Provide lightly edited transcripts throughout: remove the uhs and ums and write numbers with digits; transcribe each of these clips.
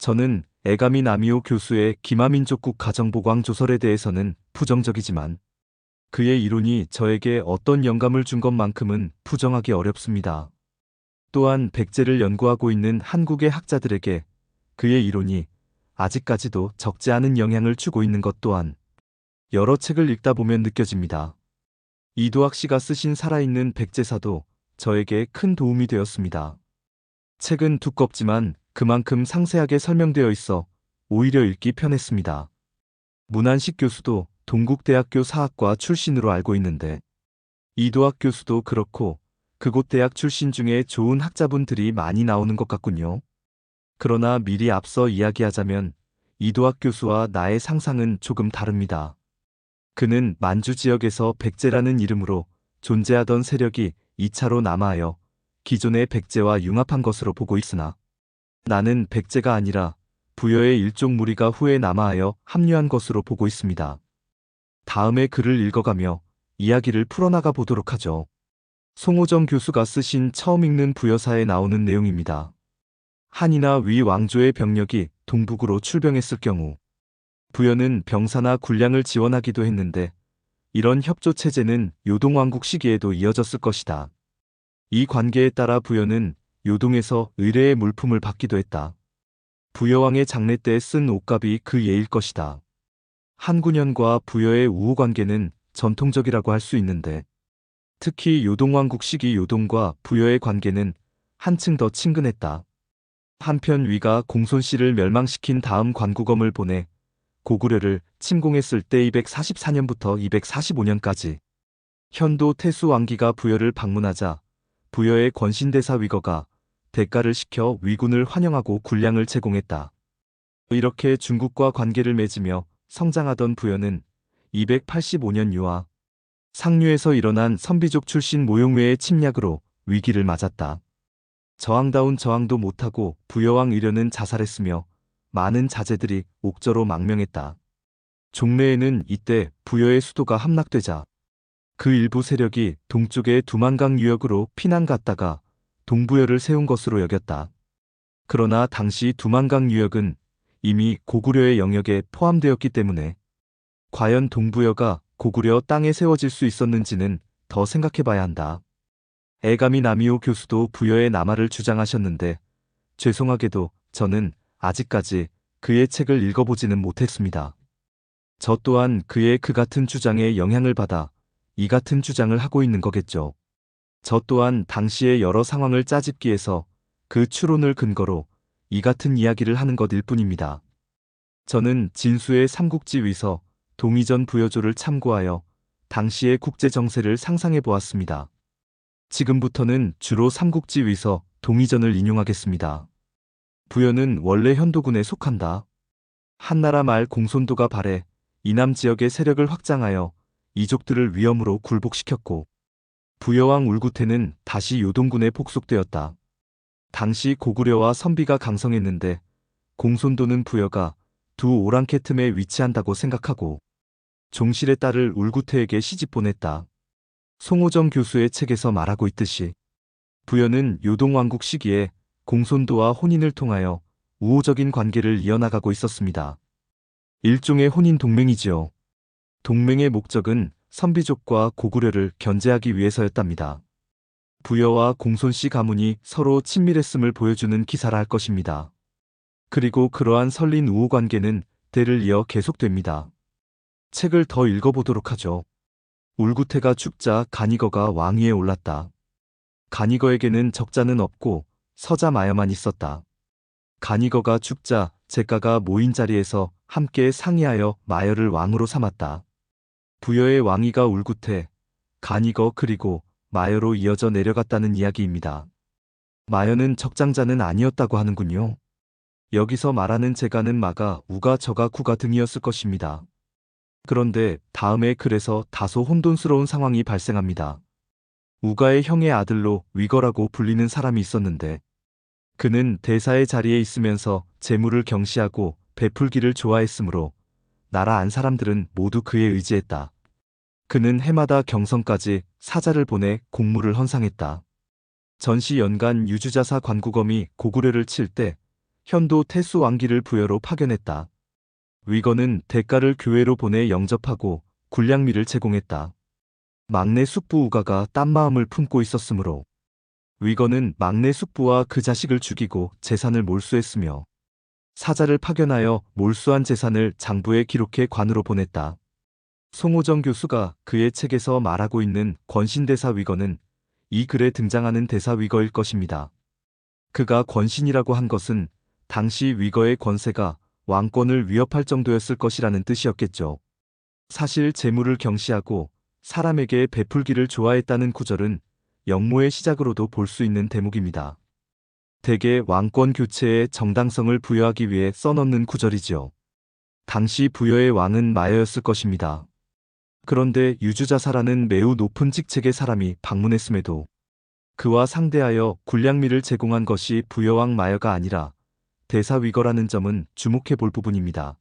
저는 에가미 나미오 교수의 기마민족국 가정보광 조설에 대해서는 부정적이지만 그의 이론이 저에게 어떤 영감을 준 것만큼은 부정하기 어렵습니다. 또한 백제를 연구하고 있는 한국의 학자들에게 그의 이론이 아직까지도 적지 않은 영향을 주고 있는 것 또한 여러 책을 읽다 보면 느껴집니다. 이도학 씨가 쓰신 살아있는 백제사도 저에게 큰 도움이 되었습니다. 책은 두껍지만 그만큼 상세하게 설명되어 있어 오히려 읽기 편했습니다. 문한식 교수도 동국대학교 사학과 출신으로 알고 있는데 이도학 교수도 그렇고 그곳 대학 출신 중에 좋은 학자분들이 많이 나오는 것 같군요. 그러나 미리 앞서 이야기하자면 이도학 교수와 나의 상상은 조금 다릅니다. 그는 만주 지역에서 백제라는 이름으로 존재하던 세력이 2차로 남하하여 기존의 백제와 융합한 것으로 보고 있으나 나는 백제가 아니라 부여의 일종 무리가 후에 남하하여 합류한 것으로 보고 있습니다. 다음에 글을 읽어가며 이야기를 풀어나가 보도록 하죠. 송호정 교수가 쓰신 처음 읽는 부여사에 나오는 내용입니다. 한이나 위 왕조의 병력이 동북으로 출병했을 경우 부여는 병사나 군량을 지원하기도 했는데 이런 협조 체제는 요동왕국 시기에도 이어졌을 것이다. 이 관계에 따라 부여는 요동에서 의뢰의 물품을 받기도 했다. 부여왕의 장례 때 쓴 옷값이 그 예일 것이다. 한군현과 부여의 우호관계는 전통적이라고 할 수 있는데 특히 요동왕국 시기 요동과 부여의 관계는 한층 더 친근했다. 한편 위가 공손씨를 멸망시킨 다음 관구검을 보내 고구려를 침공했을 때 244년부터 245년까지 현도 태수 왕기가 부여를 방문하자 부여의 권신대사 위거가 대가를 시켜 위군을 환영하고 군량을 제공했다. 이렇게 중국과 관계를 맺으며 성장하던 부여는 285년 유화 상류에서 일어난 선비족 출신 모용외의 침략으로 위기를 맞았다. 저항다운 저항도 못하고 부여왕 의련은 자살했으며 많은 자제들이 옥저로 망명했다. 종래에는 이때 부여의 수도가 함락되자 그 일부 세력이 동쪽의 두만강 유역으로 피난 갔다가 동부여를 세운 것으로 여겼다. 그러나 당시 두만강 유역은 이미 고구려의 영역에 포함되었기 때문에 과연 동부여가 고구려 땅에 세워질 수 있었는지는 더 생각해봐야 한다. 에가미 나미오 교수도 부여의 남하를 주장하셨는데 죄송하게도 저는 아직까지 그의 책을 읽어보지는 못했습니다. 저 또한 그의 그 같은 주장에 영향을 받아 이 같은 주장을 하고 있는 거겠죠. 저 또한 당시의 여러 상황을 짜집기해서 그 추론을 근거로 이 같은 이야기를 하는 것일 뿐입니다. 저는 진수의 삼국지 위서 동의전 부여조를 참고하여 당시의 국제 정세를 상상해 보았습니다. 지금부터는 주로 삼국지 위서 동의전을 인용하겠습니다. 부여는 원래 현도군에 속한다. 한나라 말 공손도가 발해 이남 지역의 세력을 확장하여 이족들을 위험으로 굴복시켰고 부여왕 울구태는 다시 요동군에 복속되었다. 당시 고구려와 선비가 강성했는데 공손도는 부여가 두 오랑캐 틈에 위치한다고 생각하고 종실의 딸을 울구태에게 시집 보냈다. 송호정 교수의 책에서 말하고 있듯이 부여는 요동왕국 시기에 공손도와 혼인을 통하여 우호적인 관계를 이어나가고 있었습니다. 일종의 혼인 동맹이지요. 동맹의 목적은 선비족과 고구려를 견제하기 위해서였답니다. 부여와 공손씨 가문이 서로 친밀했음을 보여주는 기사라 할 것입니다. 그리고 그러한 설린 우호관계는 대를 이어 계속됩니다. 책을 더 읽어보도록 하죠. 울구태가 죽자 간이거가 왕위에 올랐다. 간이거에게는 적자는 없고 서자마여만 있었다. 간이거가 죽자 제가가 모인 자리에서 함께 상의하여 마여를 왕으로 삼았다. 부여의 왕위가 울구태, 간이거 그리고 마여로 이어져 내려갔다는 이야기입니다. 마여는 적장자는 아니었다고 하는군요. 여기서 말하는 제가는 마가, 우가, 저가, 구가 등이었을 것입니다. 그런데 다음에 글에서 다소 혼돈스러운 상황이 발생합니다. 우가의 형의 아들로 위거라고 불리는 사람이 있었는데 그는 대사의 자리에 있으면서 재물을 경시하고 베풀기를 좋아했으므로 나라 안 사람들은 모두 그에 의지했다. 그는 해마다 경성까지 사자를 보내 공물을 헌상했다. 전시 연간 유주자사 관구검이 고구려를 칠 때 현도 태수 왕기를 부여로 파견했다. 위거는 대가를 교회로 보내 영접하고 군량미를 제공했다. 막내 숙부 우가가 딴 마음을 품고 있었으므로 위거는 막내 숙부와 그 자식을 죽이고 재산을 몰수했으며 사자를 파견하여 몰수한 재산을 장부에 기록해 관으로 보냈다. 송호정 교수가 그의 책에서 말하고 있는 권신대사 위거는 이 글에 등장하는 대사 위거일 것입니다. 그가 권신이라고 한 것은 당시 위거의 권세가 왕권을 위협할 정도였을 것이라는 뜻이었겠죠. 사실 재물을 경시하고 사람에게 베풀기를 좋아했다는 구절은 역모의 시작으로도 볼 수 있는 대목입니다. 대개 왕권 교체에 정당성을 부여하기 위해 써넣는 구절이지요. 당시 부여의 왕은 마여였을 것입니다. 그런데 유주자사라는 매우 높은 직책의 사람이 방문했음에도 그와 상대하여 군량미를 제공한 것이 부여왕 마여가 아니라 대사 위거라는 점은 주목해 볼 부분입니다.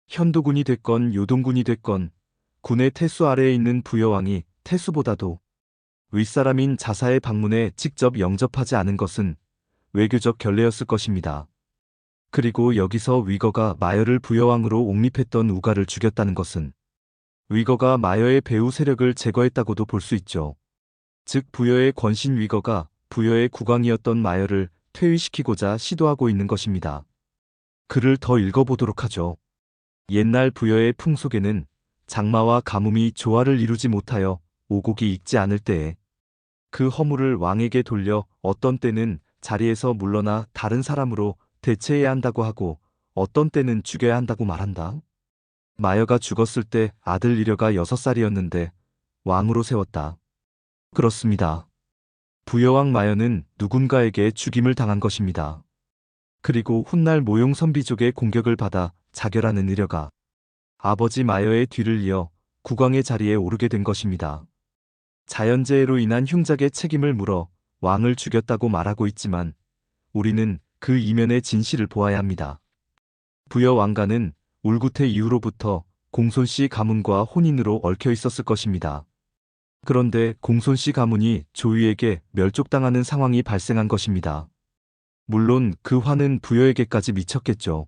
현도군이 됐건 요동군이 됐건 군의 태수 아래에 있는 부여왕이 태수보다도 윗사람인 자사의 방문에 직접 영접하지 않은 것은 외교적 결례였을 것입니다. 그리고 여기서 위거가 마여를 부여왕으로 옹립했던 우가를 죽였다는 것은 위거가 마여의 배후 세력을 제거했다고도 볼 수 있죠. 즉 부여의 권신 위거가 부여의 국왕이었던 마여를 퇴위시키고자 시도하고 있는 것입니다. 글을 더 읽어보도록 하죠. 옛날 부여의 풍속에는 장마와 가뭄이 조화를 이루지 못하여 오곡이 익지 않을 때에 그 허물을 왕에게 돌려 어떤 때는 자리에서 물러나 다른 사람으로 대체해야 한다고 하고 어떤 때는 죽여야 한다고 말한다. 마여가 죽었을 때 아들 이려가 6살이었는데 왕으로 세웠다. 그렇습니다. 부여왕 마여는 누군가에게 죽임을 당한 것입니다. 그리고 훗날 모용선비족의 공격을 받아 자결하는 이려가 아버지 마여의 뒤를 이어 국왕의 자리에 오르게 된 것입니다. 자연재해로 인한 흉작의 책임을 물어 왕을 죽였다고 말하고 있지만 우리는 그 이면의 진실을 보아야 합니다. 부여 왕가는 울구태 이후로부터 공손씨 가문과 혼인으로 얽혀 있었을 것입니다. 그런데 공손씨 가문이 조위에게 멸족당하는 상황이 발생한 것입니다. 물론 그 화는 부여에게까지 미쳤겠죠.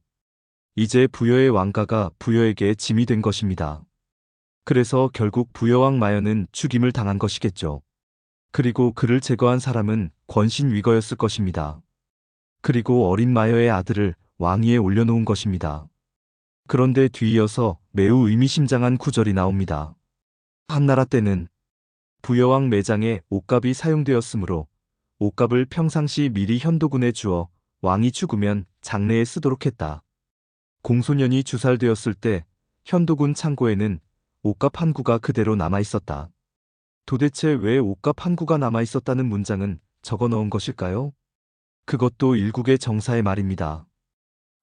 이제 부여의 왕가가 부여에게 짐이 된 것입니다. 그래서 결국 부여왕 마여는 죽임을 당한 것이겠죠. 그리고 그를 제거한 사람은 권신 위거였을 것입니다. 그리고 어린 마여의 아들을 왕위에 올려놓은 것입니다. 그런데 뒤이어서 매우 의미심장한 구절이 나옵니다. 한나라 때는 부여왕 매장에 옷값이 사용되었으므로 옷값을 평상시 미리 현도군에 주어 왕이 죽으면 장례에 쓰도록 했다. 공소년이 주살되었을 때 현도군 창고에는 옷값 한 구가 그대로 남아있었다. 도대체 왜 옷값 한 구가 남아있었다는 문장은 적어 넣은 것일까요? 그것도 일국의 정사의 말입니다.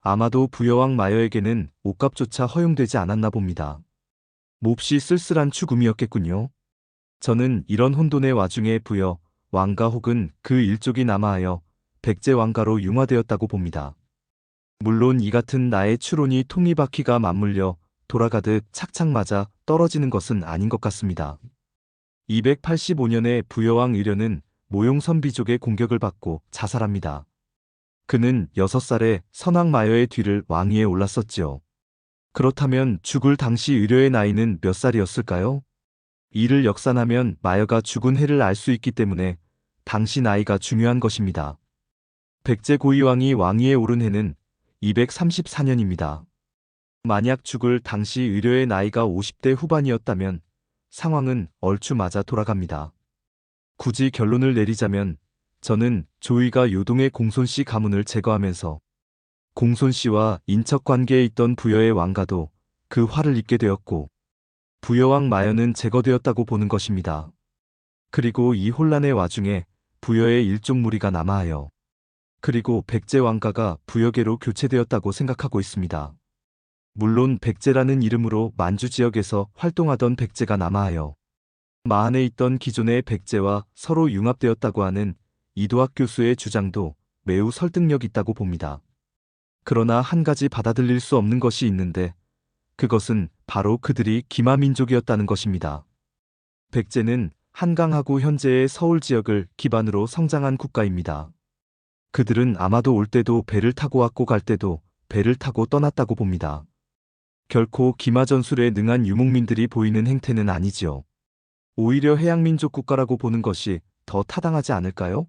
아마도 부여왕 마여에게는 옷값조차 허용되지 않았나 봅니다. 몹시 쓸쓸한 죽음이었겠군요. 저는 이런 혼돈의 와중에 부여 왕가 혹은 그 일족이 남아하여 백제 왕가로 융화되었다고 봅니다. 물론 이 같은 나의 추론이 톱니바퀴가 맞물려 돌아가듯 착착 맞아 떨어지는 것은 아닌 것 같습니다. 285년에 부여왕 의련은 모용선비족의 공격을 받고 자살합니다. 그는 6살에 선왕 마여의 뒤를 왕위에 올랐었지요. 그렇다면 죽을 당시 의려의 나이는 몇 살이었을까요? 이를 역산하면 마여가 죽은 해를 알 수 있기 때문에 당시 나이가 중요한 것입니다. 백제 고위왕이 왕위에 오른 해는 234년입니다. 만약 죽을 당시 의려의 나이가 50대 후반이었다면 상황은 얼추 맞아 돌아갑니다. 굳이 결론을 내리자면 저는 조이가 요동의 공손씨 가문을 제거하면서 공손씨와 인척관계에 있던 부여의 왕가도 그 화를 입게 되었고 부여왕 마여는 제거되었다고 보는 것입니다. 그리고 이 혼란의 와중에 부여의 일족 무리가 남아하여 그리고 백제 왕가가 부여계로 교체되었다고 생각하고 있습니다. 물론 백제라는 이름으로 만주 지역에서 활동하던 백제가 남아하여 마한에 있던 기존의 백제와 서로 융합되었다고 하는 이도학 교수의 주장도 매우 설득력 있다고 봅니다. 그러나 한 가지 받아들일 수 없는 것이 있는데 그것은 바로 그들이 기마민족이었다는 것입니다. 백제는 한강하고 현재의 서울 지역을 기반으로 성장한 국가입니다. 그들은 아마도 올 때도 배를 타고 왔고 갈 때도 배를 타고 떠났다고 봅니다. 결코 기마전술에 능한 유목민들이 보이는 행태는 아니지요. 오히려 해양민족 국가라고 보는 것이 더 타당하지 않을까요?